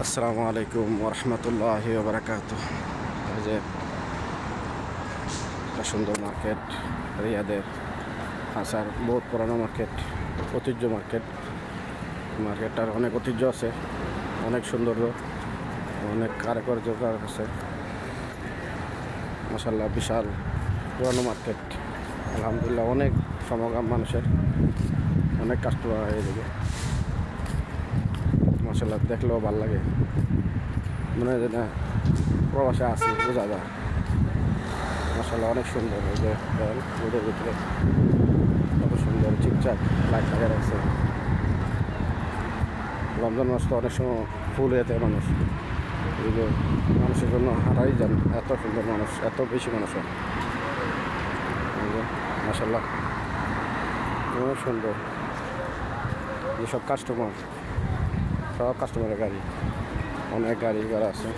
আসসালামু আলাইকুম ওরহমতুল্লাহি ওবরাকাতুহ। এই যে একটা সুন্দর মার্কেট, রিয়াদের আসার বহুত পুরানো মার্কেট, ঐতিহ্য মার্কেট। মার্কেটটার অনেক ঐতিহ্য আছে, অনেক সৌন্দর্য, অনেক কারুকার্য আছে। মাশাআল্লাহ বিশাল পুরানো মার্কেট। আলহামদুলিল্লাহ অনেক সমাগম মানুষের, অনেক কাস্টমার এদিকে। মাশাআল্লাহ দেখলেও ভালো লাগে, মনে হয় যে না প্রবাসে আছি বোঝা যায়। মাশাআল্লাহ অনেক সুন্দর। এই যে রোদের ভিতরে কত সুন্দর ঠিকঠাক লাইট লাগা রাখছে। রমজান মাস তো অনেক সময় ফুল হয়ে যায় মানুষ, এই যে মানুষের জন্য হারাই যান, এত সুন্দর মানুষ, এত বেশি মানুষ হয়। মাশাআল্লাহ অনেক সুন্দর। যেসব কাস্টমার, সব কাস্টমারের গাড়ি, অনেক গাড়ি ঘোড়া আছে।